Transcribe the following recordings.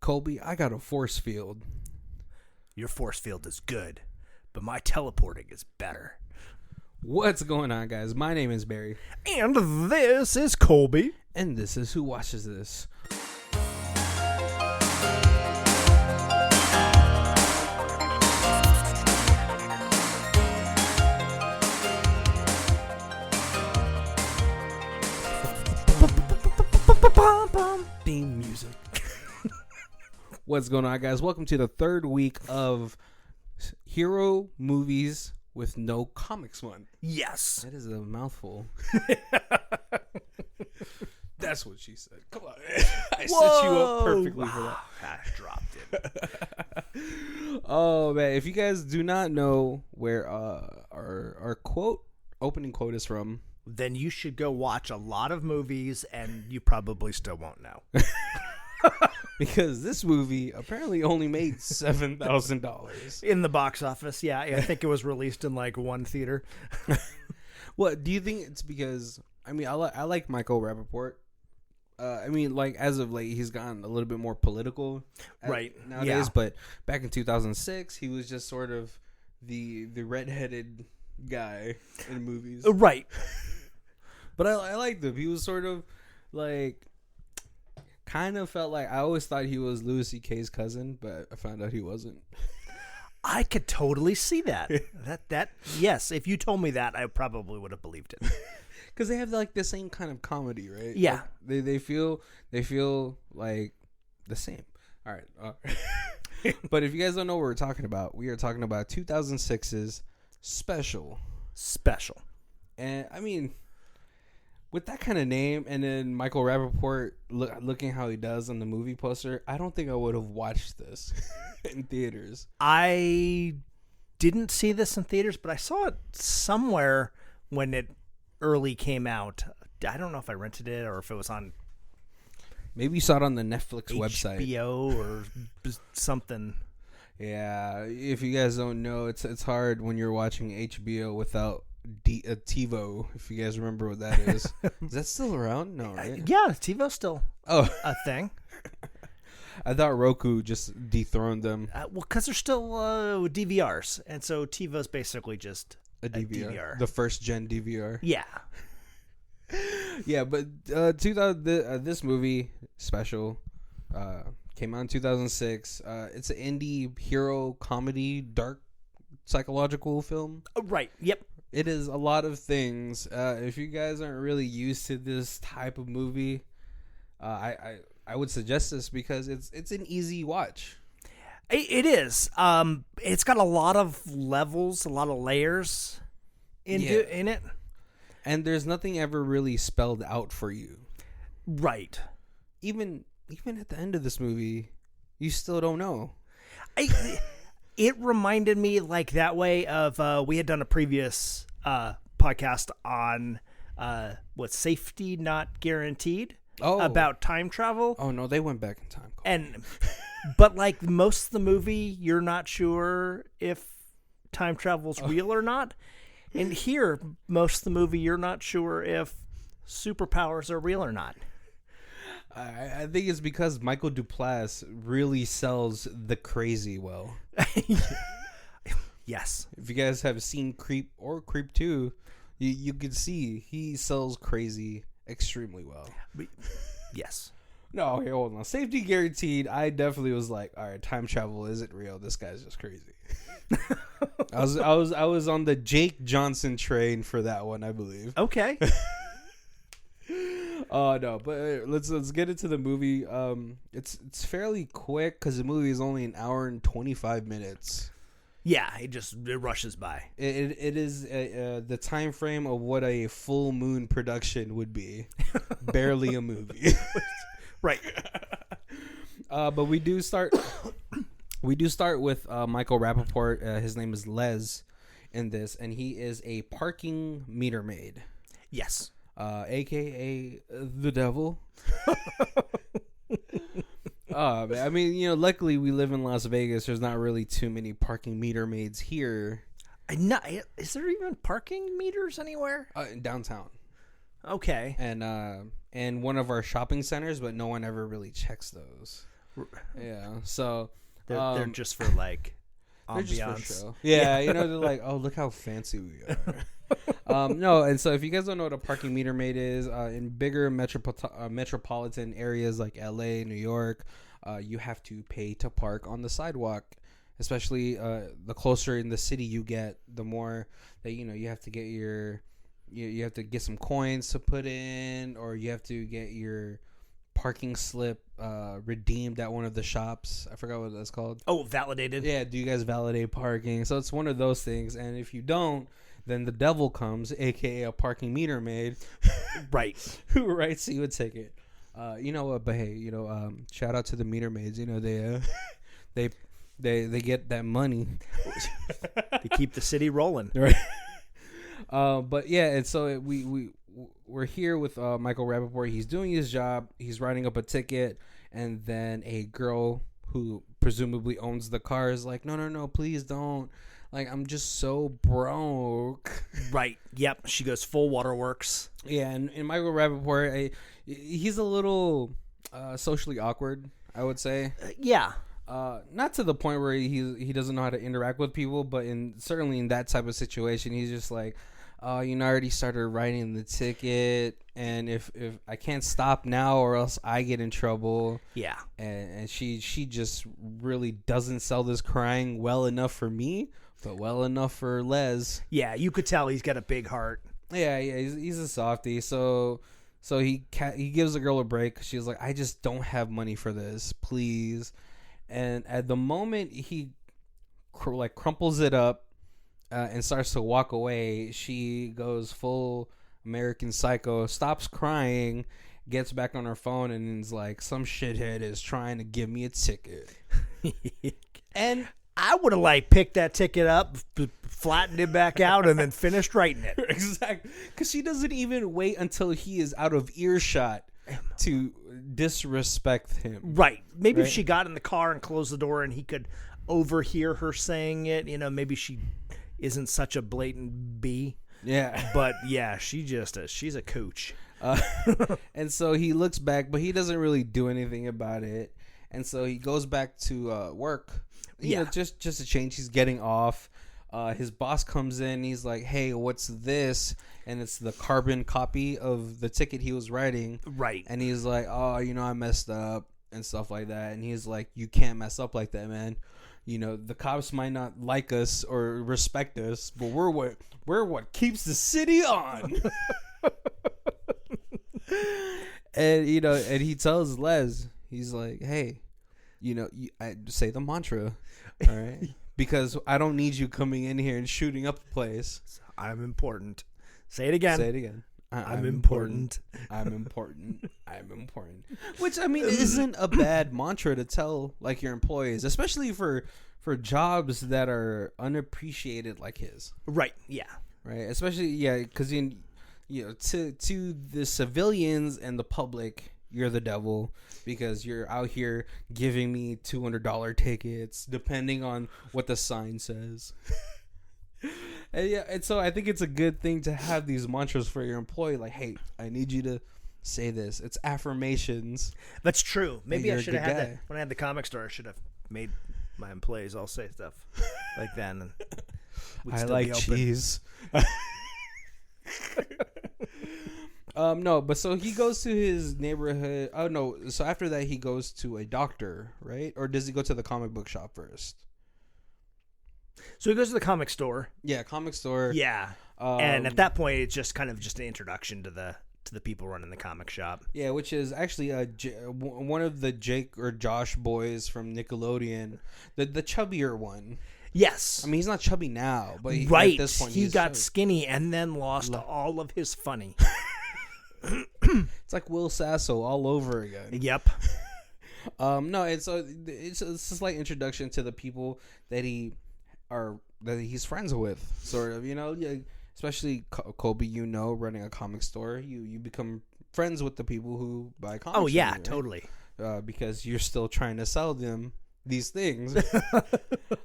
Colby, I got a force field. Your force field is good, but my teleporting is better. What's going on, guys? My name is Barry. And this is Colby. And this is Who Watches This. Theme music. What's going on, guys? Welcome to the third week of Hero Movies with No Comics Month. Yes. That is a mouthful. That's what she said. Come on. I set you up perfectly for that. I dropped it. Oh, man. If you guys do not know where our opening quote is from, then you should go watch a lot of movies and you probably still won't know. because this movie apparently only made $7,000 in the box office. Yeah, I think it was released in like one theater. What do you think? It's because I like Michael Rapaport. As of late, he's gotten a little bit more political, right nowadays. Yeah. But back in 2006, he was just sort of the redheaded guy in movies, right? But I liked him. He was sort of like, kind of felt like, I always thought he was Louis C.K.'s cousin, but I found out he wasn't. I could totally see that. that yes, if you told me that, I probably would have believed it. Because they have like the same kind of comedy, right? Yeah, like they feel like the same. All right. But if you guys don't know what we're talking about, we are talking about 2006's Special. And I mean, with that kind of name, and then Michael Rapaport looking how he does on the movie poster, I don't think I would have watched this in theaters. I didn't see this in theaters, but I saw it somewhere when it early came out. I don't know if I rented it or if it was on. Maybe you saw it on the Netflix website, HBO or something. Yeah, if you guys don't know, it's hard when you're watching HBO without TiVo. If you guys remember what that is. Is that still around? No, right? Yeah, TiVo's still a thing. I thought Roku just dethroned them. Well, because they're still DVRs, and so TiVo's basically just a DVR. The first gen DVR. Yeah. Yeah, but this movie, Special, came out in 2006. It's an indie hero comedy, dark psychological film. Right. Yep. It is a lot of things. If you guys aren't really used to this type of movie, I would suggest this because it's an easy watch. It is. It's got a lot of levels, a lot of layers in it. And there's nothing ever really spelled out for you. Right. Even at the end of this movie, you still don't know. It reminded me like that way of we had done a previous podcast on safety not guaranteed about time travel. Oh no, they went back in time. But like most of the movie, you're not sure if time travel's real or not. And here, most of the movie, you're not sure if superpowers are real or not. I think it's because Michael Duplass really sells the crazy well. Yes. If you guys have seen Creep or Creep 2, you can see he sells crazy extremely well. Yes. No, okay, hold on. Safety guaranteed. I definitely was like, all right, time travel isn't real. This guy's just crazy. I was on the Jake Johnson train for that one, I believe. Okay. No, but let's get into the movie. It's fairly quick because the movie is only an hour and 25 minutes. Yeah, it rushes by. It is the time frame of what a full moon production would be. Barely a movie. Right. But we do start with Michael Rapaport. His name is Les in this, and he is a parking meter maid. Yes. AKA the devil. Luckily we live in Las Vegas. There's not really too many parking meter maids here. Is there even parking meters anywhere? Downtown. Okay. And one of our shopping centers, but no one ever really checks those. Yeah, so they're just for like ambiance. Yeah, you know, they're like, oh, look how fancy we are. No, and so if you guys don't know what a parking meter maid is, in bigger metropolitan areas like LA, New York, you have to pay to park on the sidewalk. Especially the closer in the city you get, the more that you have to get you have to get some coins to put in, or you have to get your parking slip redeemed at one of the shops. I forgot what that's called. Oh, validated. Yeah, do you guys validate parking? So it's one of those things, and if you don't, then the devil comes, aka a parking meter maid, right? Who writes you a ticket. You know what? But hey, shout out to the meter maids. You know they get that money. They keep the city rolling, right? But yeah, and so we're here with Michael Rapaport. He's doing his job. He's writing up a ticket, and then a girl who presumably owns the car is like, no, please don't. Like, I'm just so broke. Right. Yep. She goes full waterworks. Yeah, and Michael Rapaport, he's a little socially awkward, I would say. Yeah. Not to the point where he doesn't know how to interact with people, but certainly in that type of situation, he's just like, I already started writing the ticket, and if I can't stop now or else I get in trouble. Yeah. And she just really doesn't sell this crying well enough for me, but well enough for Les. Yeah, you could tell he's got a big heart. Yeah, he's a softie. So he gives the girl a break. She's like, I just don't have money for this, please. And at the moment he crumples it up and starts to walk away, she goes full American Psycho, stops crying, gets back on her phone, and is like, some shithead is trying to give me a ticket. And I would have picked that ticket up, flattened it back out, and then finished writing it. Exactly. Because she doesn't even wait until he is out of earshot to disrespect him. Right. Maybe if she got in the car and closed the door and he could overhear her saying it, maybe she isn't such a blatant B. Yeah. But yeah, she's a coach. And so he looks back, but he doesn't really do anything about it. And so he goes back to work. Just to change. He's getting off. His boss comes in. He's like, hey, what's this? And it's the carbon copy of the ticket he was writing. Right. And he's like, oh, I messed up and stuff like that. And he's like, you can't mess up like that, man. The cops might not like us or respect us, but we're what keeps the city on. And and he tells Les, he's like, hey, I say the mantra, all right? Because I don't need you coming in here and shooting up the place. I'm important. Say it again. Say it again. I'm important. I'm important. I'm important. Which, I mean, isn't a bad mantra to tell your employees, especially for jobs that are unappreciated like his. Right. Yeah. Right. Especially because to the civilians and the public, you're the devil because you're out here giving me $200 tickets depending on what the sign says. And so I think it's a good thing to have these mantras for your employee. Like, hey, I need you to say this. It's affirmations. That's true. Maybe I should have had that when I had the comic store. I should have made my employees all say stuff like that. And I like cheese. No, but so he goes to his neighborhood. Oh no! So after that, he goes to a doctor, right? Or does he go to the comic book shop first? So he goes to the comic store. Yeah, comic store. Yeah, and at that point, it's just kind of just an introduction to the people running the comic shop. Yeah, which is actually one of the Jake or Josh boys from Nickelodeon, the chubbier one. Yes, I mean he's not chubby now, but right, at this point he got chubby. Skinny and then lost all of his funny. It's like Will Sasso all over again. Yep. No, it's a slight introduction to the people that he's friends with, sort of. Especially Colby. Running a comic store, you become friends with the people who buy comics. Oh yeah, right? totally. Because you're still trying to sell them these things.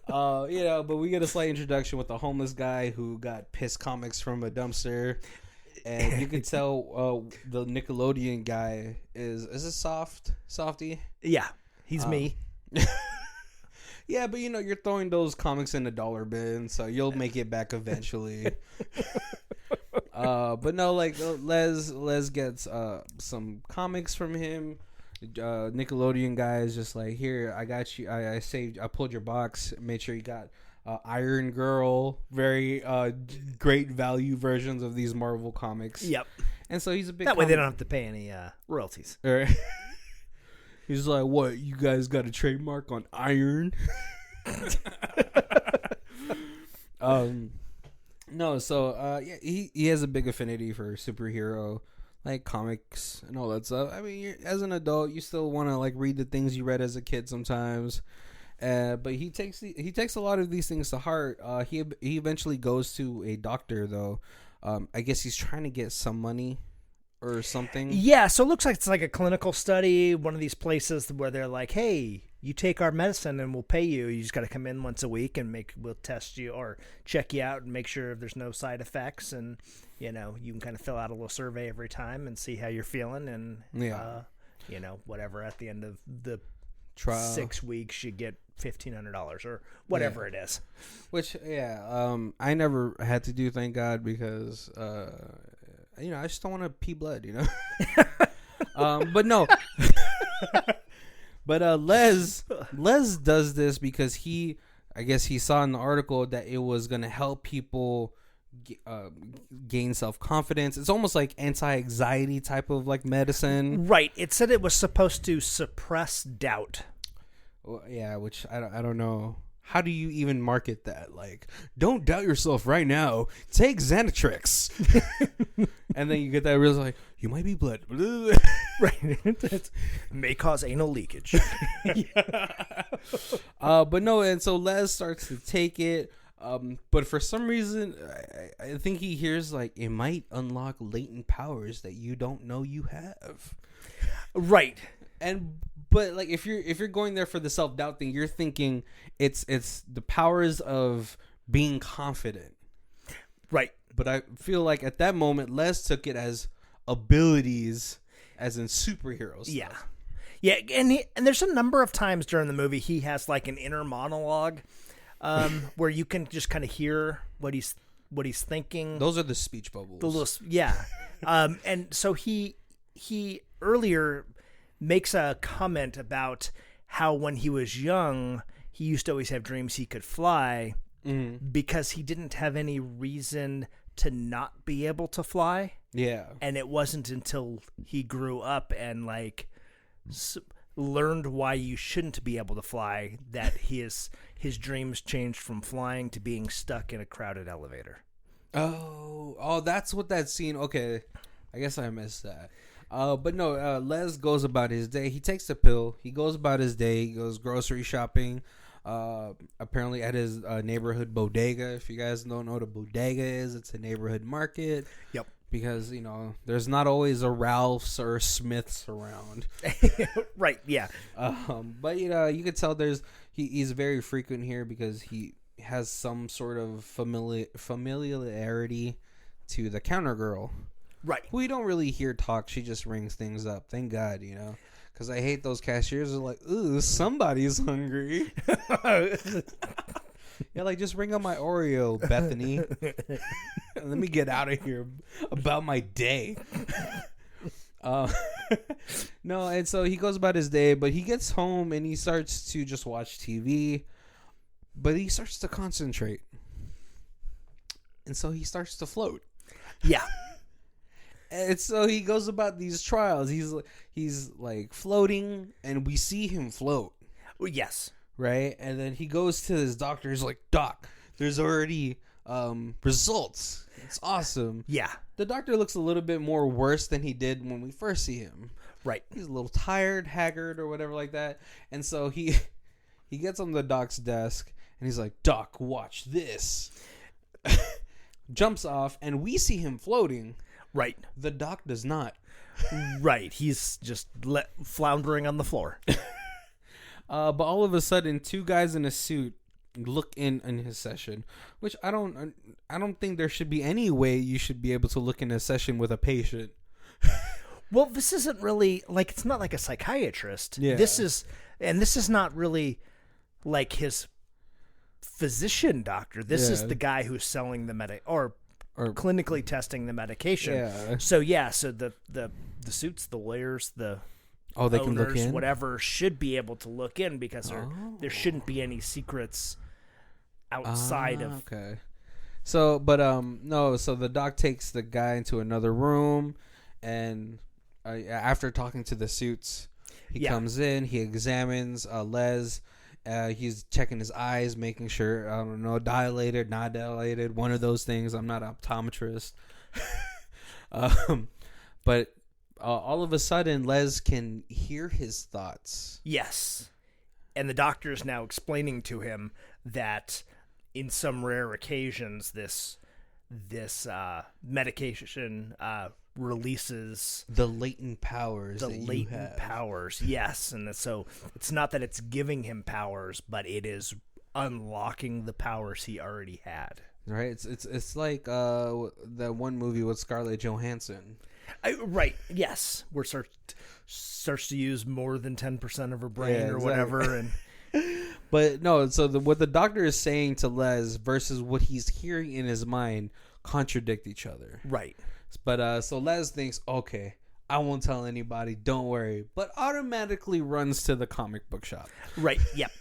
But we get a slight introduction with a homeless guy who got pissed comics from a dumpster. And you can tell the Nickelodeon guy is a softy. Yeah. He's me. Yeah, but you're throwing those comics in the dollar bin, so you'll make it back eventually. But no, like Les gets some comics from him. Nickelodeon guy is just like, here, I got you. I pulled your box, made sure you got Iron Girl, very great value versions of these Marvel comics. Yep. And so he's a big. That way they don't have to pay any royalties. He's like, what? You guys got a trademark on iron? No, so yeah, he has a big affinity for superhero like comics and all that stuff. I mean, as an adult, you still want to like read the things you read as a kid sometimes. But he takes a lot of these things to heart. He eventually goes to a doctor though. I guess he's trying to get some money or something. Yeah, so it looks like it's like a clinical study, one of these places where they're like, hey, you take our medicine and we'll pay you. You just got to come in once a week and we'll test you or check you out and make sure there's no side effects. And, you can kind of fill out a little survey every time and see how you're feeling. And, whatever, at the end of the trial, 6 weeks, you get $1,500 or whatever it is. Which, I never had to do, thank God, because, I just don't want to pee blood, but no. But Les does this because I guess he saw in the article that it was going to help people gain self-confidence. It's almost like anti-anxiety type of like medicine. Right. It said it was supposed to suppress doubt. Well, yeah, which I don't know. How do you even market that? Like, don't doubt yourself right now. Take Xanatrix. And then you get that real like, you might be blood. Right. It may cause anal leakage. But no, and so Les starts to take it. But for some reason, I think he hears like it might unlock latent powers that you don't know you have. Right. But like if you're going there for the self-doubt thing, you're thinking it's the powers of being confident. Right. But I feel like at that moment Les took it as abilities as in superheroes. Yeah. Yeah, and there's a number of times during the movie he has like an inner monologue where you can just kind of hear what he's thinking. Those are the speech bubbles. And so he earlier makes a comment about how when he was young, he used to always have dreams he could fly because he didn't have any reason to not be able to fly. Yeah. And it wasn't until he grew up and like learned why you shouldn't be able to fly that his dreams changed from flying to being stuck in a crowded elevator. Oh, that's what that scene. Okay. I guess I missed that. But no, Les goes about his day. He takes the pill. He goes about his day. He goes grocery shopping. Apparently at his neighborhood bodega. If you guys don't know what a bodega is, it's a neighborhood market. Yep. Because, there's not always a Ralph's or Smith's around. Right, yeah. But, you could tell he's very frequent here because he has some sort of familiarity to the counter girl. Right. We don't really hear talk. She just rings things up. Thank God, Because I hate those cashiers who are like, ooh, somebody's hungry. Yeah, like, just ring up my Oreo, Bethany. Let me get out of here about my day. No, and so he goes about his day, but he gets home and he starts to just watch TV. But he starts to concentrate. And so he starts to float. Yeah. And so he goes about these trials. He's like floating, and we see him float. Yes. Right? And then he goes to his doctor. He's like, Doc, there's already results. It's awesome. Yeah. The doctor looks a little bit more worse than he did when we first see him. Right. He's a little tired, haggard, or whatever like that. And so he gets on the doc's desk, and he's like, Doc, watch this. Jumps off, and we see him floating. Right. The doc does not. Right. He's just floundering on the floor. But all of a sudden, two guys in a suit look in his session, which I don't think there should be any way you should be able to look in a session with a patient. Well, this isn't really like, it's not like a psychiatrist. Yeah. This is And this is not really like his physician doctor. This is the guy who's selling the or clinically testing the medication. Yeah. So the suits, the lawyers, the they owners, can look in? whatever, should be able to look in because there shouldn't be any secrets outside of. Okay. So, but no. So the doc takes the guy into another room, and after talking to the suits, he comes in. He examines Les. He's checking his eyes, making sure, I don't know, dilated, not dilated, one of those things. I'm not an optometrist. But all of a sudden, Les can hear his thoughts. Yes. And the doctor is now explaining to him that in some rare occasions, this medication releases the latent powers. Yes. And so it's not that it's giving him powers, but it is unlocking the powers he already had. Right. It's like that one movie with Scarlett Johansson. Right. Yes. Where starts to use more than 10% of her brain or whatever. And but no. So what the doctor is saying to Les versus what he's hearing in his mind contradict each other. Right. But so Les thinks, okay, I won't tell anybody, don't worry, but automatically runs to the comic book shop. Right. Yep.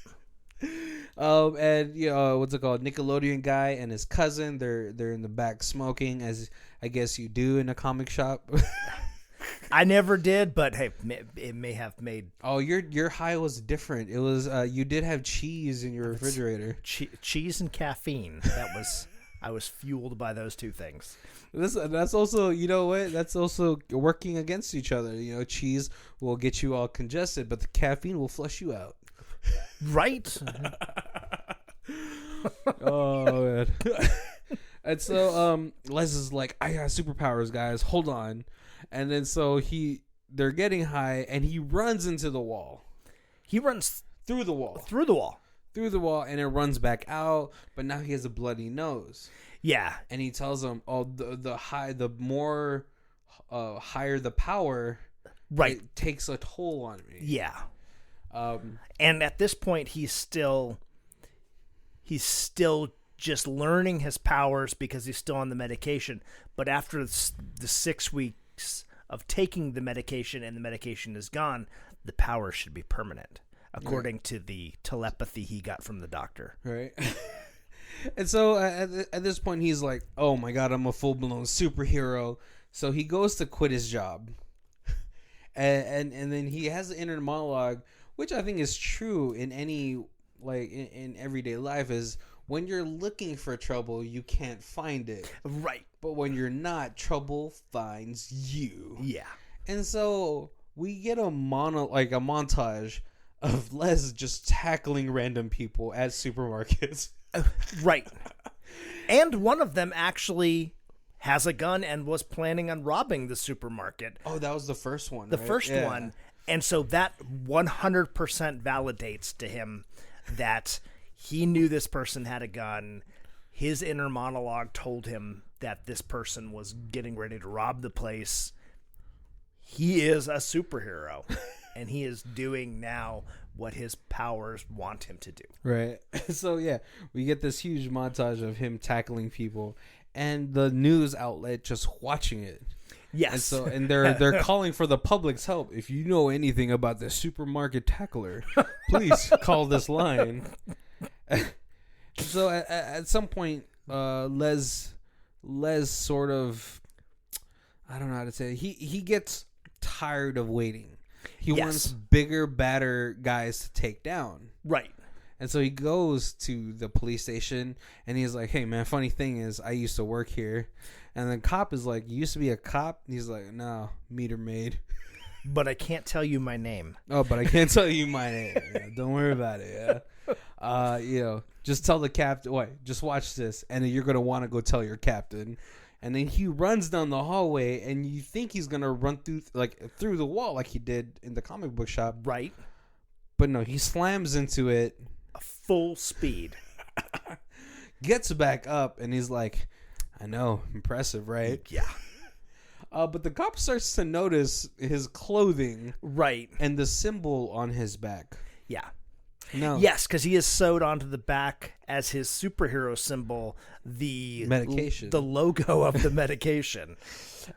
And what's it called? Nickelodeon guy and his cousin, they're in the back smoking, as I guess you do in a comic shop. I never did, but hey, it may have made. Oh, your high was different. It was you did have cheese in your refrigerator. Cheese and caffeine. I was fueled by those two things. That's also, you know what? That's also working against each other. You know, cheese will get you all congested, but the caffeine will flush you out. Right? Oh, man. And so Les is like, I got superpowers, guys. Hold on. And then so they're getting high, and he runs into the wall. He runs through the wall. Through the wall, and it runs back out, but now he has a bloody nose. Yeah. And he tells them, the more higher the power, right, it takes a toll on me. Yeah. And at this point, he's still just learning his powers because he's still on the medication. But after the 6 weeks of taking the medication and the medication is gone, the power should be permanent, according to the telepathy he got from the doctor. Right. And so at this point, he's like, oh my God, I'm a full-blown superhero. So he goes to quit his job. And then he has the inner monologue, which I think is true in any, like, in everyday life, is when you're looking for trouble, you can't find it. Right. But when you're not, trouble finds you. Yeah. And so we get a montage of Les just tackling random people at supermarkets. Right. And one of them actually has a gun and was planning on robbing the supermarket. Oh, that was the first one, The first one. And so that 100% validates to him that he knew this person had a gun. His inner monologue told him that this person was getting ready to rob the place. He is a superhero. And he is doing now what his powers want him to do. Right. So, yeah, we get this huge montage of him tackling people and the news outlet just watching it. Yes. And they're calling for the public's help. If you know anything about the supermarket tackler, please call this line. So at some point, Les sort of, I don't know how to say it. He gets tired of waiting. He wants bigger, badder guys to take down. Right. And so he goes to the police station and he's like, hey, man, funny thing is I used to work here. And the cop is like, you used to be a cop? And he's like, no, meter maid. But I can't tell you my name. Oh, but I can't tell you my name. Yeah, don't worry about it. Yeah. Just tell the captain. Wait, just watch this. And then you're going to want to go tell your captain. And then he runs down the hallway, and you think he's gonna run through the wall like he did in the comic book shop, right? But no, he slams into it, full speed. Gets back up, and he's like, "I know, impressive, right?" Yeah. But the cop starts to notice his clothing, right, and the symbol on his back. Yeah. No. Yes, because he is sewed onto the back as his superhero symbol, the medication, the logo of the medication.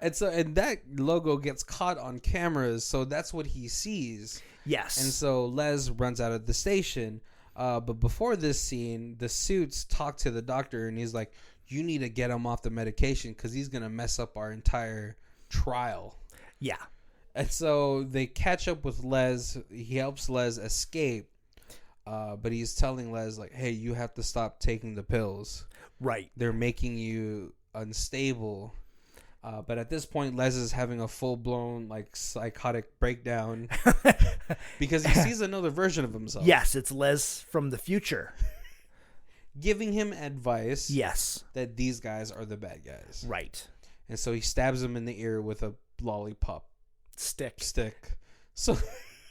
And that logo gets caught on cameras, so that's what he sees. Yes. And so Les runs out of the station. But before this scene, the suits talk to the doctor, and he's like, you need to get him off the medication because he's going to mess up our entire trial. Yeah. And so they catch up with Les. He helps Les escape. But he's telling Les, like, hey, you have to stop taking the pills. Right. They're making you unstable. But at this point, Les is having a full-blown, like, psychotic breakdown because he sees another version of himself. Yes, it's Les from the future. Giving him advice. Yes. That these guys are the bad guys. Right. And so he stabs him in the ear with a lollipop. Stick. So...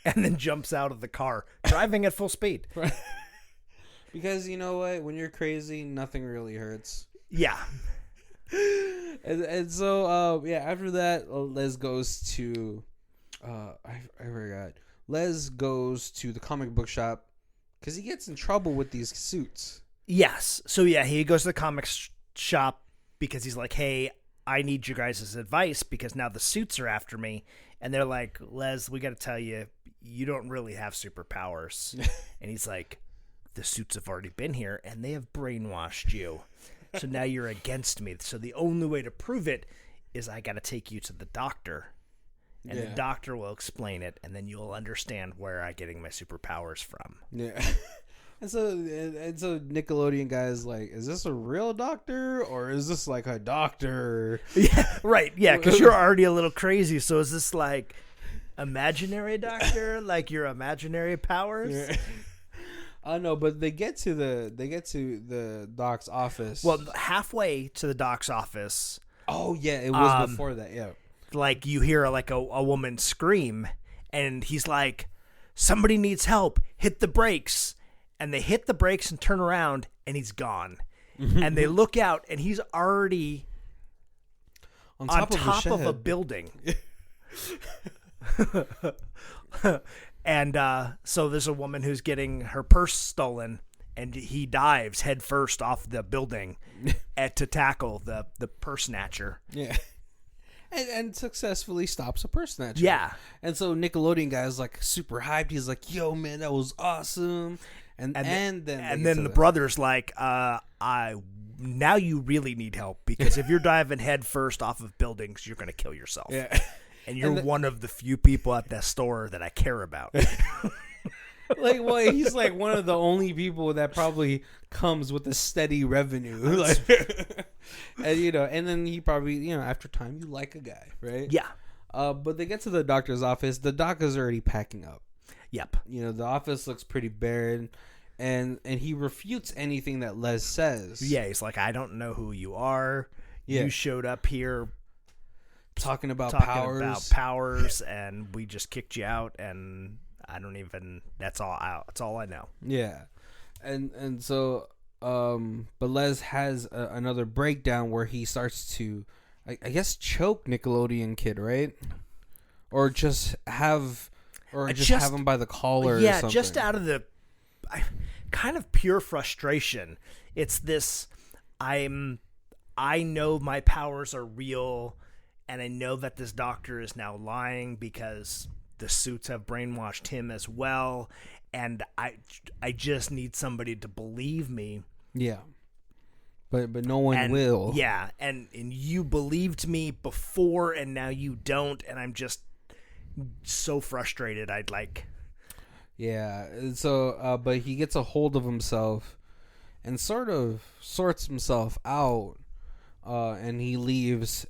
And then jumps out of the car, driving at full speed. Right. Because you know what? When you're crazy, nothing really hurts. Yeah. And so, after that, Les goes to... I forgot. Les goes to the comic book shop because he gets in trouble with these suits. Yes. So, yeah, he goes to the comic shop because he's like, hey, I need you guys' advice because now the suits are after me. And they're like, Les, we got to tell you, you don't really have superpowers. And he's like, the suits have already been here and they have brainwashed you. So now you're against me. So the only way to prove it is I got to take you to the doctor. And the doctor will explain it. And then you'll understand where I'm getting my superpowers from. Yeah. And so Nickelodeon guys like, is this a real doctor or is this like a doctor? Yeah, right. Yeah, because you're already a little crazy. So is this like imaginary doctor, like your imaginary powers? Yeah. I know, but they get to the doc's office. Well, halfway to the doc's office. Oh yeah, it was before that. Yeah, like you hear like a woman scream, and he's like, "Somebody needs help! Hit the brakes!" And they hit the brakes and turn around, and he's gone. And they look out, and he's already on top of a building. And so there's a woman who's getting her purse stolen, and he dives head first off the building to tackle the purse snatcher. Yeah. And successfully stops a purse snatcher. Yeah. And so Nickelodeon guy's like super hyped. He's like, yo, man, that was awesome. And then the brother's like, now you really need help because if you're diving head first off of buildings, you're going to kill yourself. Yeah. And you're one of the few people at that store that I care about. Like, well, he's like one of the only people that probably comes with a steady revenue. Like, and then he probably, after time, you like a guy, right? Yeah. But they get to the doctor's office. The doc is already packing up. Yep. The office looks pretty barren, and he refutes anything that Les says. Yeah, he's like, I don't know who you are. Yeah. You showed up here talking about powers, and we just kicked you out, and I don't even. That's all I know. Yeah, and so, but Les has another breakdown where he starts to, I guess, choke Nickelodeon Kid, right? Or just have him by the collar. Yeah, or something. just out of the kind of pure frustration. It's this. I know my powers are real. And I know that this doctor is now lying because the suits have brainwashed him as well. And I just need somebody to believe me. Yeah. But no one will. Yeah. And you believed me before and now you don't. And I'm just so frustrated. Yeah. So, but he gets a hold of himself and sort of sorts himself out. And he leaves.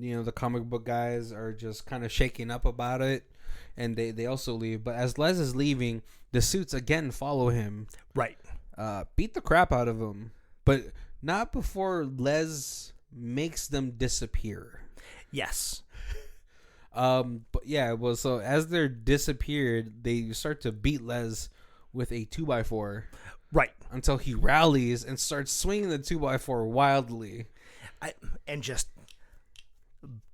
The comic book guys are just kind of shaking up about it, and they also leave. But as Les is leaving, the suits again follow him. Right. Beat the crap out of him, but not before Les makes them disappear. Yes. But yeah, well, so as they're disappeared, they start to beat Les with a 2x4. Right. Until he rallies and starts swinging the 2x4 wildly. And just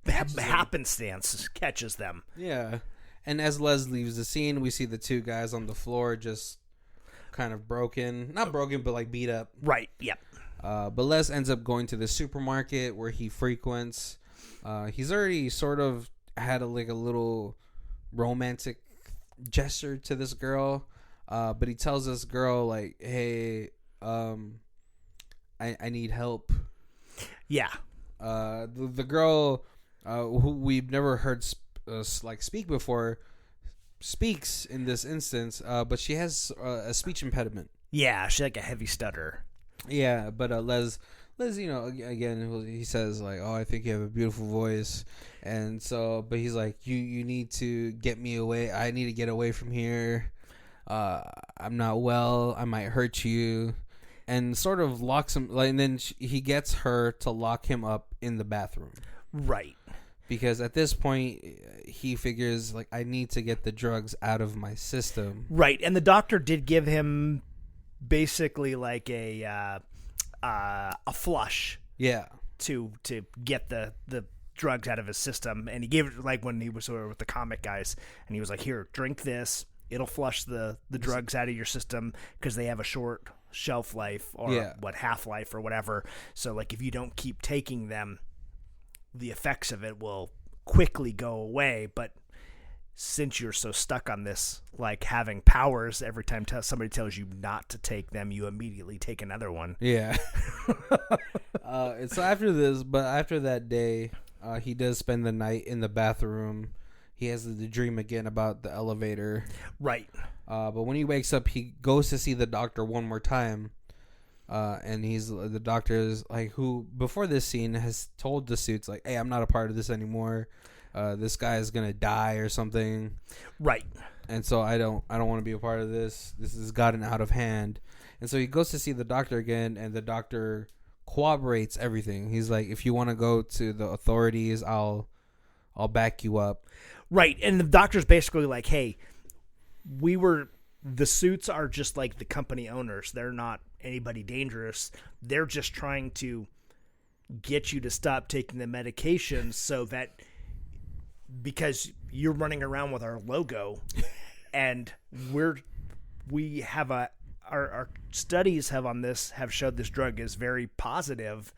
happenstance catches them. Yeah. And as Les leaves the scene, we see the two guys on the floor just kind of broken. Not broken, but like beat up. Right, yep. But Les ends up going to the supermarket where he frequents. He's already sort of had a little romantic gesture to this girl. But he tells this girl, like, hey, I need help. Yeah. The girl who we've never heard speak before speaks in this instance, but she has a speech impediment. Yeah, she's like a heavy stutter. Yeah, but Les, again, he says like, "Oh, I think you have a beautiful voice," and so, but he's like, "You need to get me away. I need to get away from here. I'm not well. I might hurt you," and sort of locks him. And then he gets her to lock him up in the bathroom. Right. Because at this point, he figures like, I need to get the drugs out of my system. Right, and the doctor did give him basically like a flush. Yeah. To get the drugs out of his system, and he gave it like when he was with the comic guys, and he was like, "Here, drink this. It'll flush the drugs out of your system because they have a short shelf life or half-life or whatever. So like if you don't keep taking them, the effects of it will quickly go away, but since you're so stuck on this, like having powers, every time somebody tells you not to take them, you immediately take another one." Yeah. So after that day, he does spend the night in the bathroom. He has the dream again about the elevator. Right. But when he wakes up, he goes to see the doctor one more time. And the doctor is like, who before this scene has told the suits like, "Hey, I'm not a part of this anymore. This guy is gonna die or something." Right. And so I don't want to be a part of this. This has gotten out of hand. And so he goes to see the doctor again, and the doctor corroborates everything. He's like, "If you want to go to the authorities, I'll back you up." Right. And the doctor's basically like, "Hey, the suits are just like the company owners. They're not anybody dangerous. They're just trying to get you to stop taking the medication so that because you're running around with our logo and we have our studies have showed this drug is very positive,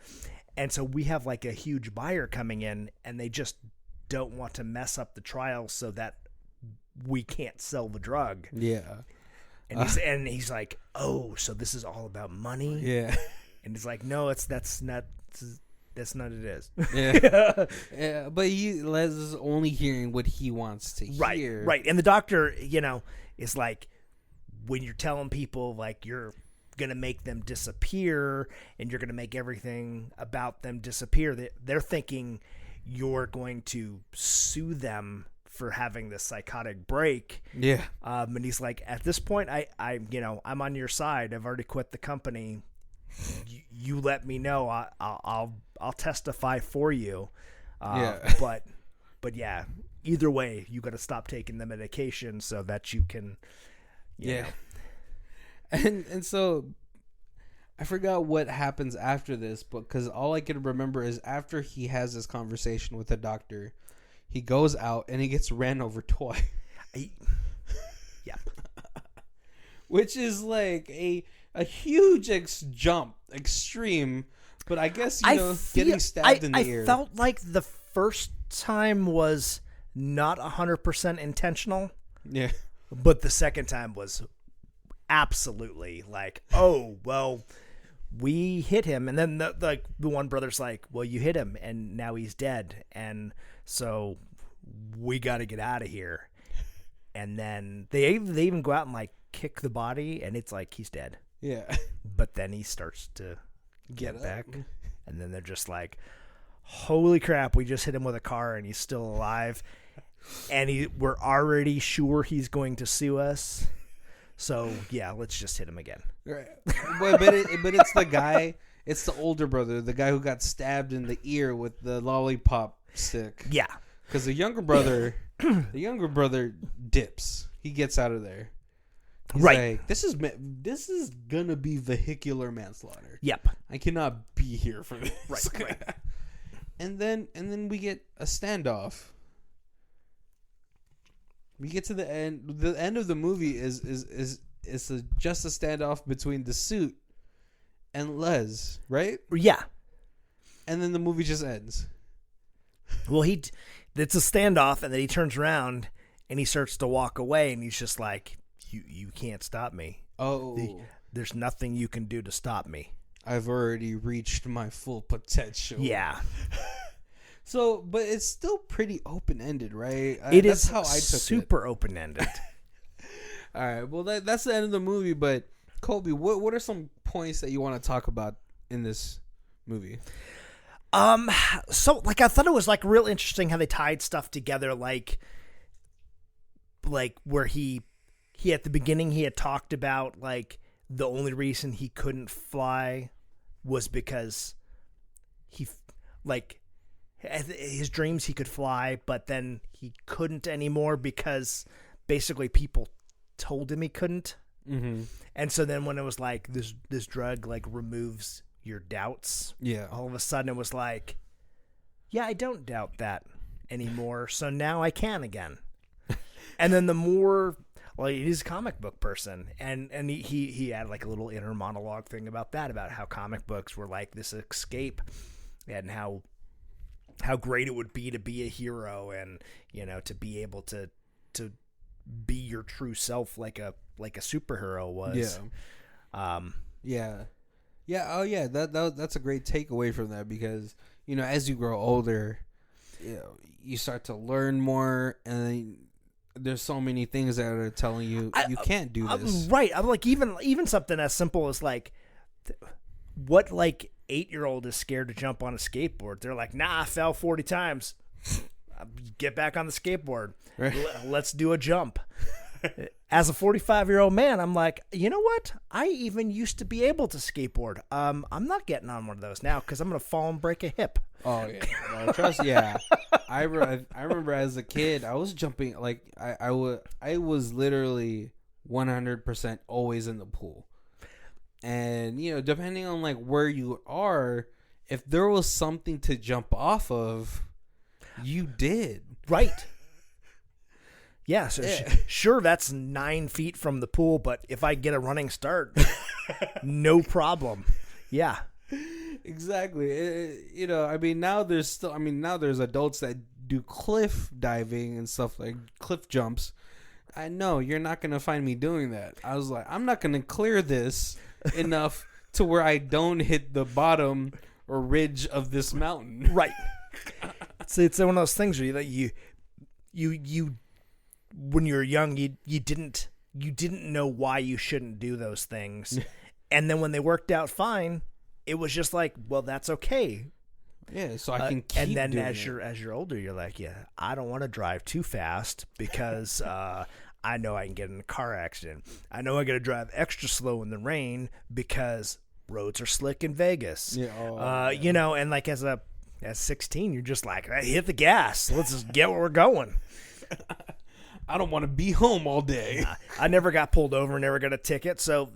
and so we have like a huge buyer coming in, and they just don't want to mess up the trial so that we can't sell the drug." Yeah. And he's like, "Oh, so this is all about money?" Yeah. And he's like, "No, that's not it is." Yeah. Yeah. But Les is only hearing what he wants to hear. Right. And the doctor, is like, when you're telling people like you're gonna make them disappear and you're gonna make everything about them disappear, they're thinking you're going to sue them for having this psychotic break. Yeah. And he's like, "At this point, I'm on your side. I've already quit the company. You let me know. I'll testify for you." Yeah. But yeah, either way, you got to stop taking the medication so that you can. You know. And so I forgot what happens after this, but because all I can remember is after he has this conversation with the doctor, he goes out and he gets ran over twice. Yeah. Which is like a huge extreme, but I guess, getting stabbed in the ear. I felt like the first time was not 100% intentional. Yeah. But the second time was absolutely like, "Oh, well, we hit him." And then the one brother's like, "Well, you hit him and now he's dead. And so we got to get out of here." And then they even go out and like kick the body, and it's like he's dead. Yeah. But then he starts to get back, up. And then they're just like, "Holy crap, we just hit him with a car and he's still alive. And we're already sure he's going to sue us. So yeah, let's just hit him again." Right. But it's the guy. It's the older brother, the guy who got stabbed in the ear with the lollipop stick. Yeah. Because the younger brother dips. He gets out of there. He's right. Like, this is gonna be vehicular manslaughter. Yep. I cannot be here for this. Right. And then we get a standoff. we get to the end. The end of the movie is just a standoff between the suit and Les, right? Yeah. And then the movie just ends. Well, it's a standoff, and then he turns around and he starts to walk away, and he's just like, "You can't stop me. Oh, there's nothing you can do to stop me. I've already reached my full potential." Yeah. So, but it's still pretty open-ended, right? That's how I took super open-ended. All right. Well, that's the end of the movie. But Colby, what are some points that you want to talk about in this movie? So like I thought it was like real interesting how they tied stuff together, like where he at the beginning he had talked about like the only reason he couldn't fly was because he like his dreams he could fly, but then he couldn't anymore because basically people told him he couldn't. Mm-hmm. And so then when it was like this drug like removes your doubts, all of a sudden it was like, yeah, I don't doubt that anymore, so now I can again. And then the more like he's a comic book person, and he had like a little inner monologue thing about that, about how comic books were like this escape and how great it would be to be a hero and, you know, to be able to be your true self like a superhero was. Oh yeah, that's a great takeaway from that, because, you know, as you grow older, you know, you start to learn more, and then there's so many things that are telling you you can't do this. Right. I'm like even something as simple as like what like 8-year-old is scared to jump on a skateboard. They're like, nah, I fell 40 times. Get back on the skateboard. Right. Let's do a jump. As a 45-year-old man, I'm like, you know what? I even used to be able to skateboard. I'm not getting on one of those now because I'm going to fall and break a hip. Oh, yeah. No, trust. Yeah. I remember as a kid, I was jumping, like, I was literally 100% always in the pool. And, you know, depending on, like, where you are, if there was something to jump off of, you did. Right. Yeah, so sure, that's 9 feet from the pool, but if I get a running start, no problem. Yeah. Exactly. You know, I mean, now there's adults that do cliff diving and stuff, like cliff jumps. I know you're not going to find me doing that. I was like, I'm not going to clear this enough to where I don't hit the bottom or ridge of this mountain. Right. So it's one of those things where you when you were young, you didn't know why you shouldn't do those things. And then when they worked out fine, it was just like, well, that's okay. Yeah, so I can keep and then doing as you're older, you're like, yeah, I don't want to drive too fast because I know I can get in a car accident. I know I got to drive extra slow in the rain because roads are slick in Vegas. Yeah, you know, and like as 16, you're just like, hey, hit the gas. Let's just get where we're going. I don't want to be home all day. I never got pulled over, never got a ticket, so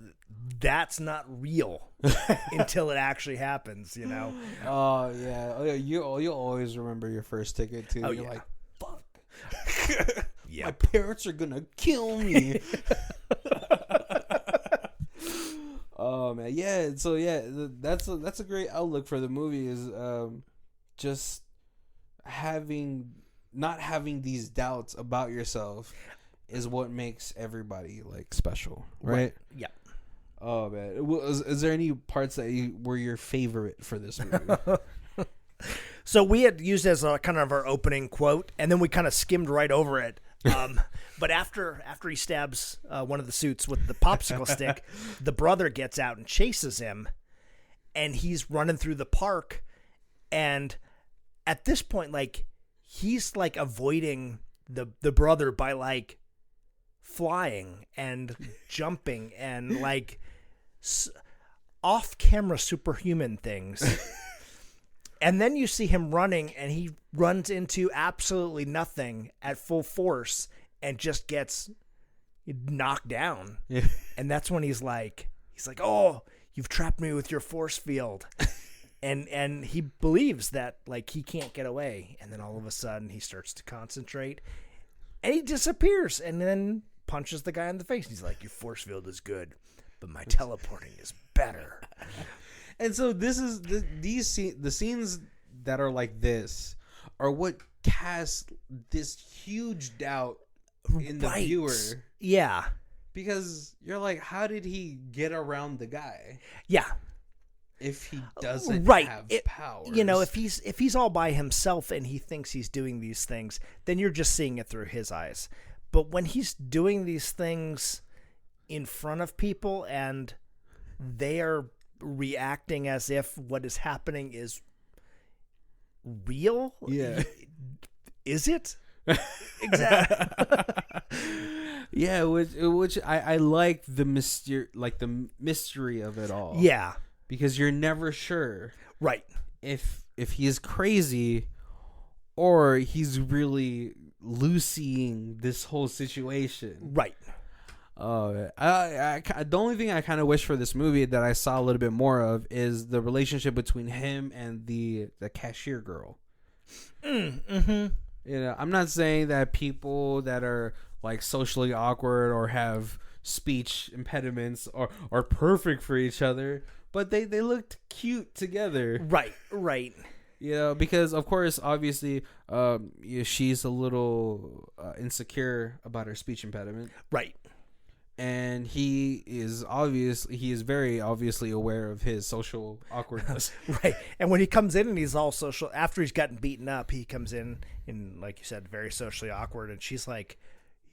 that's not real until it actually happens, you know? Oh, yeah. You'll always remember your first ticket, too. You're like, fuck. Yep. My parents are going to kill me. Oh, man. Yeah, so, yeah, that's a great outlook for the movie, is just not having these doubts about yourself is what makes everybody like special, right? Yeah. Oh man, is there any parts that were your favorite for this movie? So we had used as a kind of our opening quote, and then we kind of skimmed right over it. But after he stabs one of the suits with the popsicle stick, the brother gets out and chases him, and he's running through the park, and at this point, like, he's like avoiding the brother by like flying and jumping and like off-camera superhuman things. And then you see him running, and he runs into absolutely nothing at full force and just gets knocked down. Yeah. And that's when he's like, oh, you've trapped me with your force field. And he believes that, like, he can't get away. And then all of a sudden he starts to concentrate. And he disappears and then punches the guy in the face. He's like, your force field is good, but my teleporting is better. And so this is the scenes that are like this are what cast this huge doubt in the viewer. Yeah. Because you're like, how did he get around the guy? Yeah. If he doesn't have powers. You know, if he's all by himself and he thinks he's doing these things, then you're just seeing it through his eyes. But when he's doing these things in front of people and they are reacting as if what is happening is real? Yeah. Is it? Exactly. Yeah, which I like the mystery of it all. Yeah. Because you're never sure. Right. If he is crazy or he's really Lucying this whole situation. Right. The only thing I kind of wish for this movie that I saw a little bit more of is the relationship between him and the cashier girl. Mm-hmm. You know, I'm not saying that people that are like socially awkward or have speech impediments are perfect for each other, but they looked cute together. Right. Right. You know, because of course, obviously, she's a little insecure about her speech impediment. Right. And he is very obviously aware of his social awkwardness. Right. And when he comes in and he's all social, after he's gotten beaten up, he comes in and, like you said, very socially awkward. And she's like,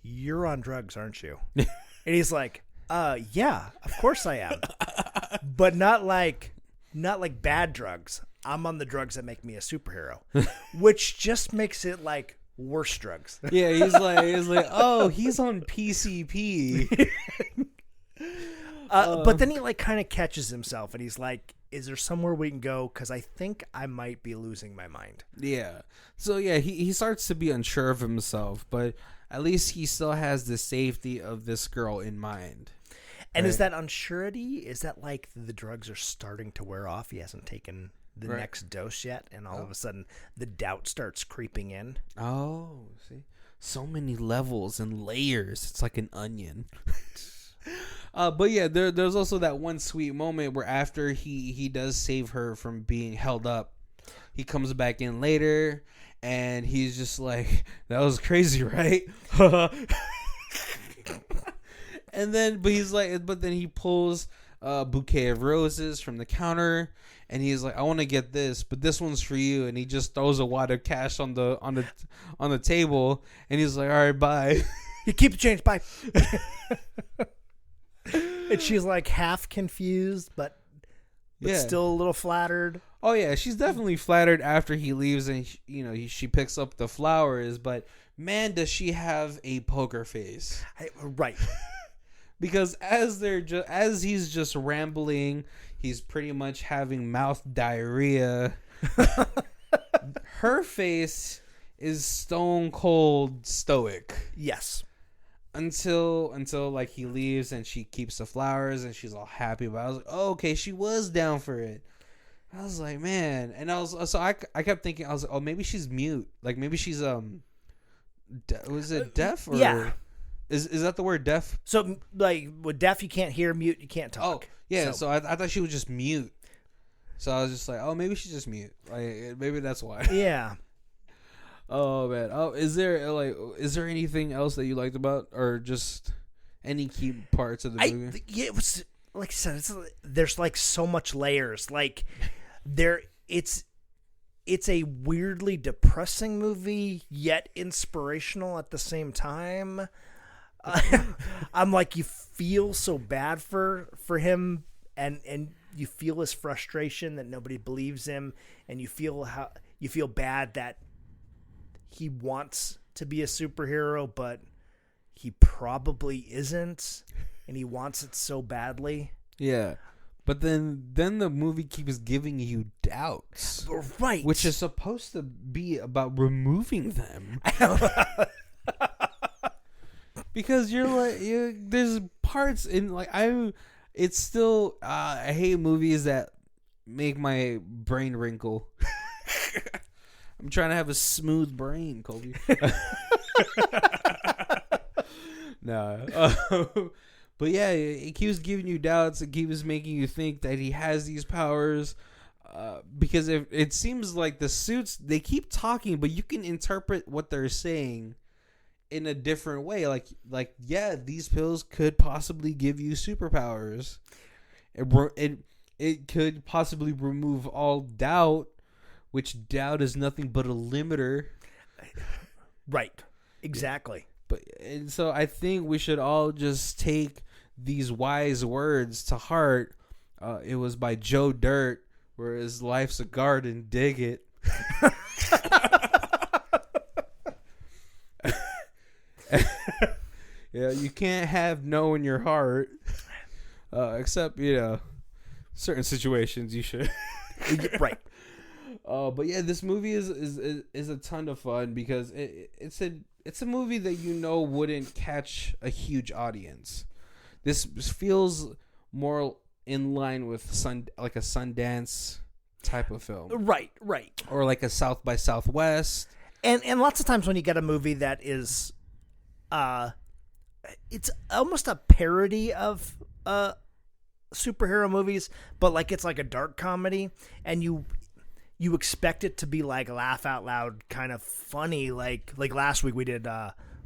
"You're on drugs, aren't you?" And he's like, "Yeah, of course I am, but not like bad drugs. I'm on the drugs that make me a superhero," which just makes it like worse drugs. Yeah, he's like, oh, he's on PCP. But then he like kind of catches himself and he's like, is there somewhere we can go? Because I think I might be losing my mind. Yeah. So yeah, he starts to be unsure of himself, but at least he still has the safety of this girl in mind. And right? Is that unsurety? Is that like the drugs are starting to wear off? He hasn't taken the next dose yet, and all of a sudden the doubt starts creeping in. Oh, see, so many levels and layers. It's like an onion. But yeah, there's also that one sweet moment where after he does save her from being held up, he comes back in later, and he's just like, "That was crazy, right?" And then, but then he pulls a bouquet of roses from the counter. And he's like, "I want to get this, but this one's for you." And he just throws a wad of cash on the table, and he's like, "All right, bye." You keep the change, bye. And she's like half confused, but still a little flattered. Oh yeah, she's definitely flattered after he leaves, and she picks up the flowers. But man, does she have a poker face? Right. Because as he's just rambling, he's pretty much having mouth diarrhea. Her face is stone cold stoic. Yes. Until like he leaves and she keeps the flowers and she's all happy about it. I was like, oh, okay, she was down for it. I was like, man, and I kept thinking, I was like, oh, maybe she's mute. Like maybe she's was it deaf or yeah. Is that the word deaf? So, like, with deaf, you can't hear, mute, you can't talk. Oh, yeah, so I thought she was just mute. So I was just like, oh, maybe she's just mute. Like, maybe that's why. Yeah. Oh, man. Oh, is there anything else that you liked about, or just any key parts of the movie? It was, like I said, there's, like, so much layers. Like, it's a weirdly depressing movie, yet inspirational at the same time. I'm like, you feel so bad for him, and you feel his frustration that nobody believes him, and you feel bad that he wants to be a superhero, but he probably isn't, and he wants it so badly. Yeah. But then the movie keeps giving you doubts. Right. Which is supposed to be about removing them. Because you're like, there's parts in like it's still I hate movies that make my brain wrinkle. I'm trying to have a smooth brain, Colby. No. But yeah, it keeps giving you doubts. It keeps making you think that he has these powers. Because if it seems like the suits, they keep talking, but you can interpret what they're saying in a different way. Like yeah, these pills could possibly give you superpowers. It could possibly remove all doubt, which doubt is nothing but a limiter. Right. Exactly. And so I think we should all just take these wise words to heart. It was by Joe Dirt, whereas life's a garden, dig it. Yeah, you can't have no in your heart, except certain situations you should. Right. But yeah, this movie is a ton of fun because it's a movie that wouldn't catch a huge audience. This feels more in line with like a Sundance type of film. Right. Or like a South by Southwest. And lots of times when you get a movie that is it's almost a parody of superhero movies, but like it's like a dark comedy, and you expect it to be like laugh out loud kind of funny, like last week we did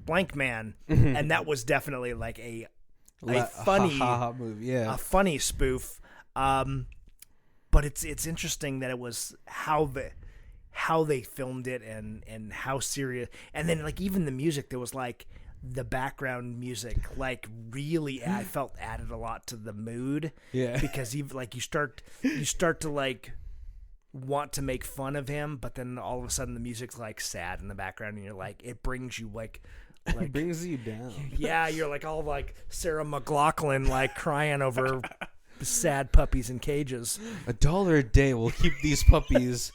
Blank Man, and that was definitely like a funny movie, yeah, a funny spoof. But it's interesting that it was how they filmed it and how serious, and then like even the music, there was like the background music like really I felt added a lot to the mood, because you start to like want to make fun of him, but then all of a sudden the music's like sad in the background, and you're like, it brings you like it brings you down. Yeah, you're like all like Sarah McLachlan like crying over sad puppies in cages. $1 a day will keep these puppies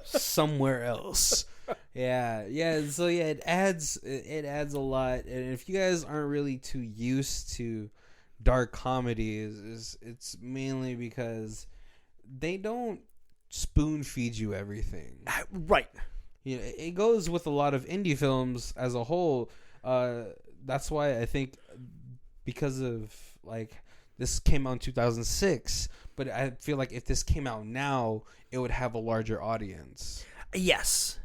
somewhere else. Yeah. So yeah, it adds a lot. And if you guys aren't really too used to dark comedies, it's mainly because they don't spoon feed you everything. Right. It goes with a lot of indie films as a whole. That's why I think, because of like this came out in 2006, but I feel like if this came out now, it would have a larger audience. Yes.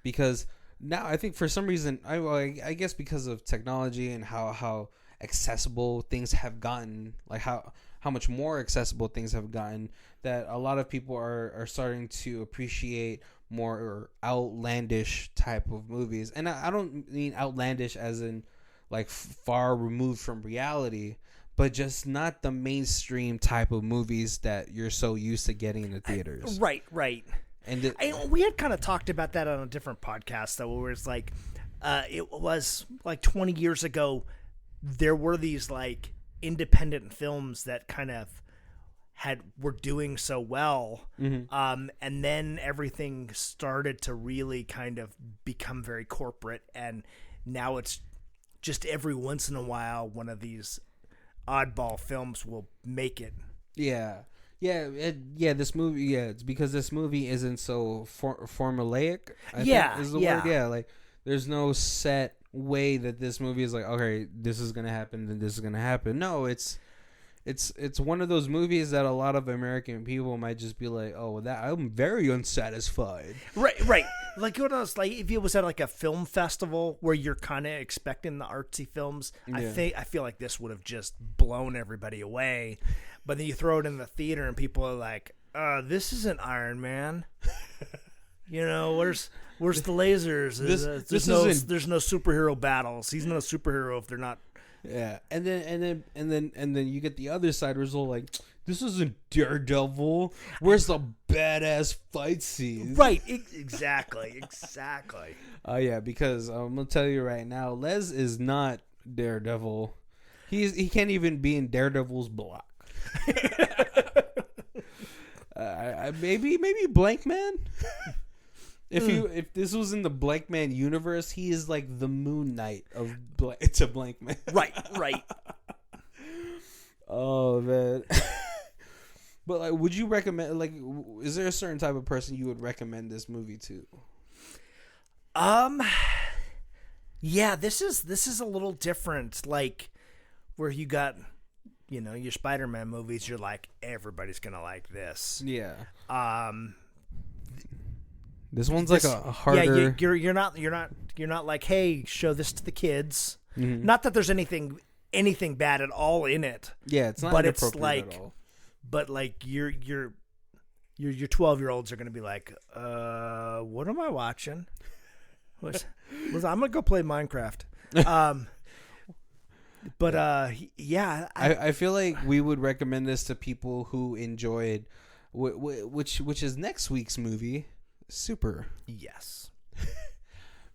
Because now I think for some reason, I guess because of technology and how accessible things have gotten, like how much more accessible things have gotten, that a lot of people are starting to appreciate more outlandish type of movies. And I don't mean outlandish as in like far removed from reality, but just not the mainstream type of movies that you're so used to getting in the theaters. Right. And we had kind of talked about that on a different podcast, though, where it's like, it was like 20 years ago, there were these like independent films that kind of were doing so well, and then everything started to really kind of become very corporate, and now it's just every once in a while one of these oddball films will make it. This movie, it's because this movie isn't so formulaic. I think is the word. Yeah, like there's no set way that this movie is like, okay, this is gonna happen, then this is gonna happen. No, it's one of those movies that a lot of American people might just be like, oh, that I'm very unsatisfied. Right. Like what else? Like if it was at like a film festival where you're kind of expecting the artsy films, I feel like this would have just blown everybody away. But then you throw it in the theater and people are like, this isn't Iron Man. Where's the lasers? There's no superhero battles. He's not a superhero if they're not. Yeah, and then you get the other side where it's all like, this isn't Daredevil. Where's the badass fight scenes? Right, exactly. Yeah, because I'm gonna tell you right now, Les is not Daredevil. He can't even be in Daredevil's block. Maybe Blank Man. If this was in the Blank Man universe, he is like the Moon Knight of to Blank Man. Right. Oh man. But like, would you recommend? Like, is there a certain type of person you would recommend this movie to? Yeah, this is a little different. Like where you got, your Spider-Man movies, you're like everybody's gonna like this. Yeah. This one's like a harder. Yeah, you're not like, hey, show this to the kids. Mm-hmm. Not that there's anything bad at all in it. Yeah, it's not but inappropriate it's like, at all. But like your 12-year-olds are gonna be like, what am I watching? I'm gonna go play Minecraft. Yeah, I feel like we would recommend this to people who enjoyed, which is next week's movie, Super. Yes.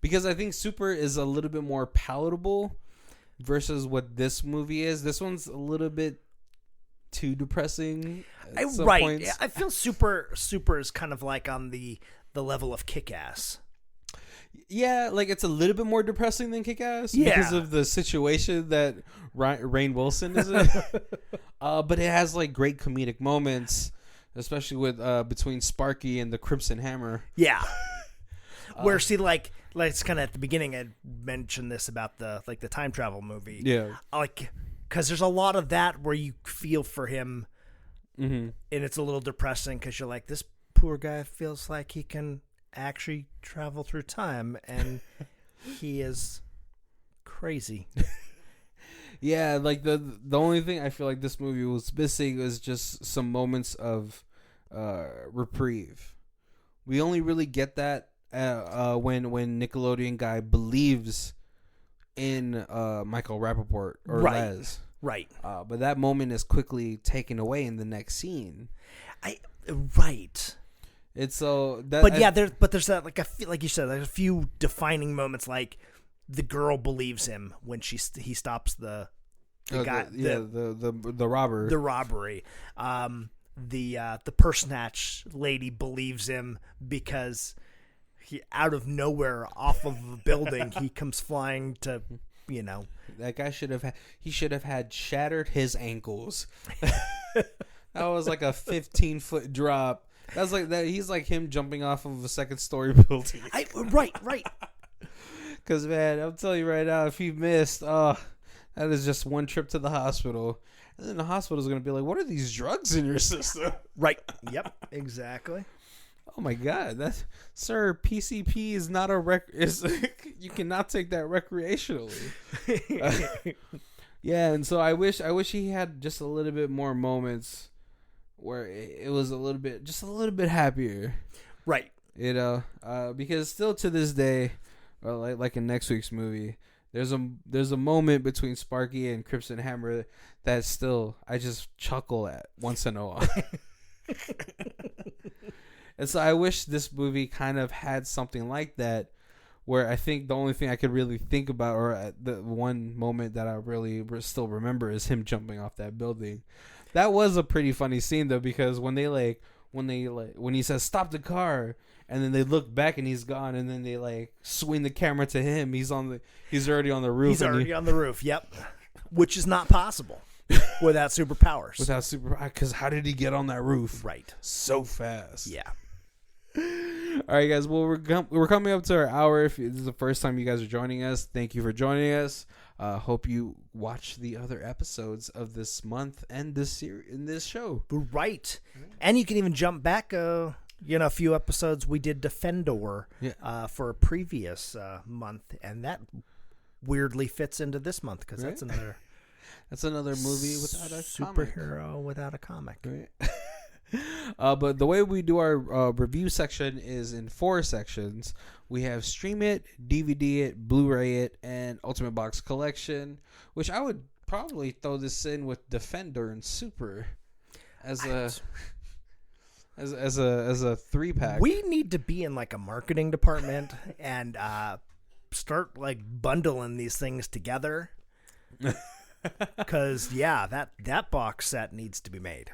Because I think Super is a little bit more palatable versus what this movie is. This one's a little bit too depressing. Right. Points. I feel Super is kind of like on the level of Kick-Ass. Yeah, like it's a little bit more depressing than Kick-Ass because of the situation that Rainn Wilson is in. But it has like great comedic moments, especially with between Sparky and the Crimson Hammer. Yeah. Where like it's kind of at the beginning I mentioned this about the time travel movie. Yeah. Like cuz there's a lot of that where you feel for him. Mm-hmm. And it's a little depressing cuz you're like, this poor guy feels like he can actually travel through time and he is crazy. Yeah, like the only thing I feel like this movie was missing was just some moments of reprieve. We only really get that when Nickelodeon guy believes in Michael Rapaport or Les. Right. But that moment is quickly taken away in the next scene. Right. It's so that, there's that like you said, there's a few defining moments, like the girl believes him when he stops the guy, the robber, the robbery. The purse snatch lady believes him because he out of nowhere off of a building he comes flying to, that guy should have had shattered his ankles. That was like a 15-foot drop. That's like that. He's like him jumping off of a second-story building. Right. Because man, I'm telling you right now, if he missed, that is just one trip to the hospital, and then the hospital is gonna be like, "What are these drugs in your system?" Right. Yep. Exactly. Oh my God, sir, PCP is not you cannot take that recreationally. Yeah, and so I wish he had just a little bit more moments where it was a little bit happier, right? Because still to this day, like in next week's movie, there's a moment between Sparky and Crimson Hammer that still I just chuckle at once in a while. And so I wish this movie kind of had something like that, where I think the only thing I could really think about, or the one moment that I really still remember, is him jumping off that building. That was a pretty funny scene though, because when he says stop the car, and then they look back and he's gone, and then they like swing the camera to him. He's already on the roof. He's already on the roof. Yep, which is not possible without superpowers. Because how did he get on that roof? Right, so fast. Yeah. All right, guys. Well, we're coming up to our hour. If this is the first time you guys are joining us, thank you for joining us. Hope you watch the other episodes of this month and this series in this show. Right, and you can even jump back. A few episodes we did Defendor for a previous month, and that weirdly fits into this month because that's another movie without a superhero comic. Without a comic. Right. But the way we do our review section is in 4 sections. We have Stream It, DVD It, Blu-ray It, and Ultimate Box Collection, which I would probably throw this in with Defender and Super as a 3-pack. We need to be in like a marketing department and start like bundling these things together. Because that box set needs to be made.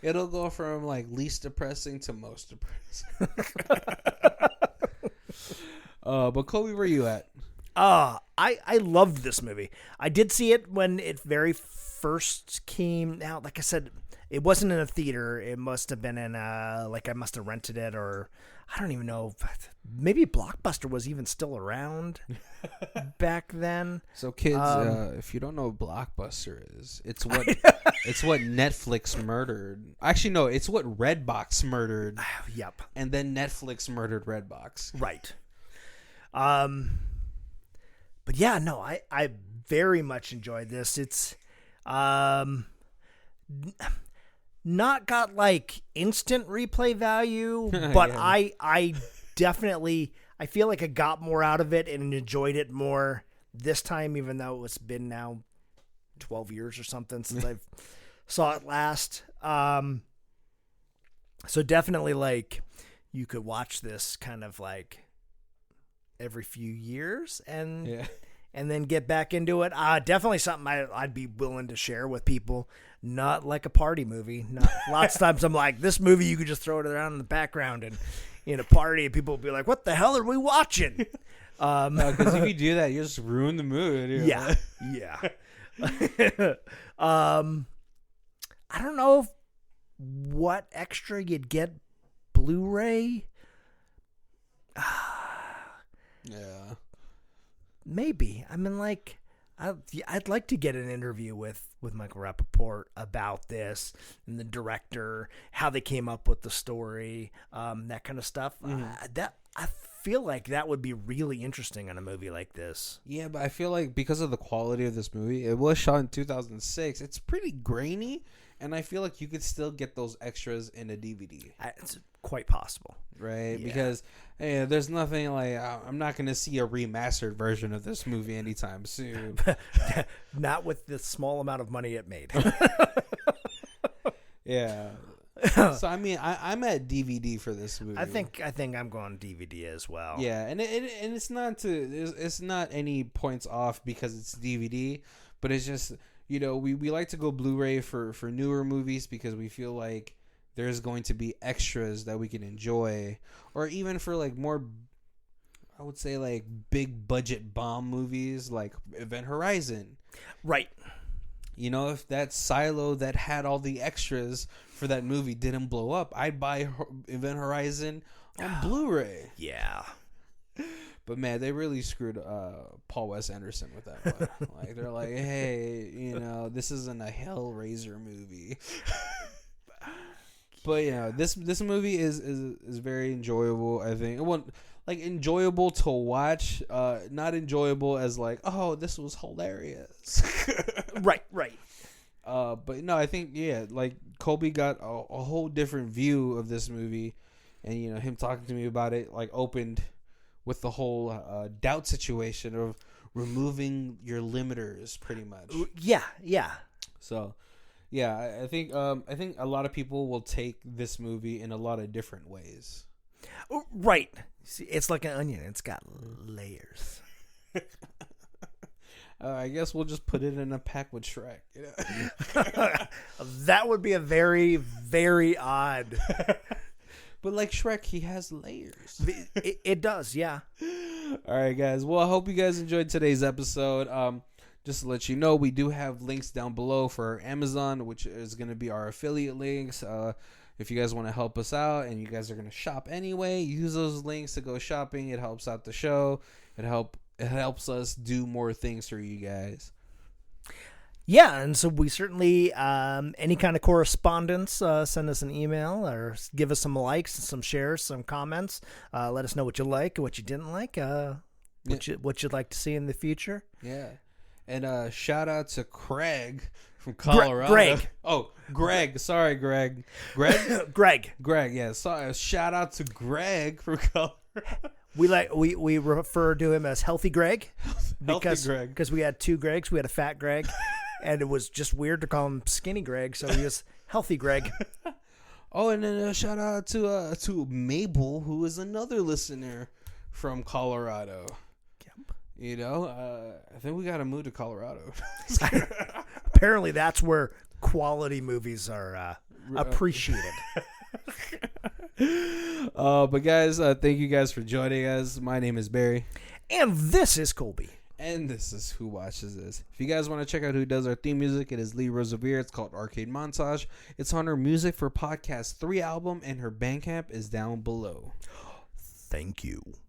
It'll go from like least depressing to most depressing. But Kobe, where you at? I loved this movie. I did see it when it very first came out. Like I said, it wasn't in a theater. It must have been in I must have rented it, or I don't even know. Maybe Blockbuster was even still around back then. So kids, if you don't know what Blockbuster is, it's what Netflix murdered. Actually, no, it's what Redbox murdered. Yep. And then Netflix murdered Redbox. Right. But yeah, no, I very much enjoyed this. It's not got like instant replay value, but yeah. I definitely, I feel like I got more out of it and enjoyed it more this time, even though it's been now 12 years or something since I saw it last. So definitely like you could watch this kind of like every few years and then get back into it. Definitely something I'd be willing to share with people. Not like a party movie. Lots of times I'm like, this movie you could just throw it around in the background and in a party, and people will be like, "What the hell are we watching?" Because if you do that, you just ruin the mood. Yeah. I don't know what extra you'd get Blu-ray. Yeah. Maybe. I mean, like, I'd like to get an interview with Michael Rapaport about this and the director, how they came up with the story, that kind of stuff. That I feel like that would be really interesting on a movie like this. Yeah, but I feel like because of the quality of this movie, it was shot in 2006. It's pretty grainy, and I feel like you could still get those extras in a DVD. It's quite possible. Right? Yeah. Because there's nothing like, I'm not going to see a remastered version of this movie anytime soon. Not with the small amount of money it made. Yeah. So I mean, I'm at DVD for this movie. I think I'm going DVD as well. Yeah, and it's not any points off because it's DVD, but it's just, we like to go Blu-ray for newer movies because we feel like there's going to be extras that we can enjoy, or even for like more, I would say like big budget bomb movies like Event Horizon. Right. If that silo that had all the extras for that movie didn't blow up, I'd buy Event Horizon on Blu-ray. Yeah. But man, they really screwed Paul Wes Anderson with that one. Like they're like, hey, this isn't a Hellraiser movie. But this movie is very enjoyable. I think enjoyable to watch, not enjoyable as like, oh, this was hilarious. Right. But no, I think like Colby got a whole different view of this movie, and him talking to me about it like opened with the whole doubt situation of removing your limiters, pretty much. Yeah. So. Yeah, I think a lot of people will take this movie in a lot of different ways. Right. See, it's like an onion. It's got layers. I guess we'll just put it in a pack with Shrek. That would be a very, very odd. But like Shrek, he has layers. It does, yeah. All right, guys. Well, I hope you guys enjoyed today's episode. Just to let you know, we do have links down below for Amazon, which is going to be our affiliate links. If you guys want to help us out and you guys are going to shop anyway, use those links to go shopping. It helps out the show. It helps us do more things for you guys. Yeah, and so we certainly, any kind of correspondence, send us an email or give us some likes, some shares, some comments. Let us know what you like, what you didn't like, what you'd like to see in the future. Yeah. And shout out to Craig from Colorado. Greg. Oh, Greg. Sorry, Greg. Greg? Greg, yeah. Sorry. Shout out to Greg from Colorado. We refer to him as Healthy Greg. Greg. Because we had two Gregs. We had a fat Greg. And it was just weird to call him Skinny Greg. So he was Healthy Greg. Oh, and then shout out to Mabel, who is another listener from Colorado. I think we got to move to Colorado. Apparently that's where quality movies are appreciated. But guys, thank you guys for joining us. My name is Barry. And this is Colby. And this is Who Watches This. If you guys want to check out who does our theme music, it is Lee Rosevere. It's called Arcade Montage. It's on her Music for Podcast 3 album, and her Bandcamp is down below. Thank you.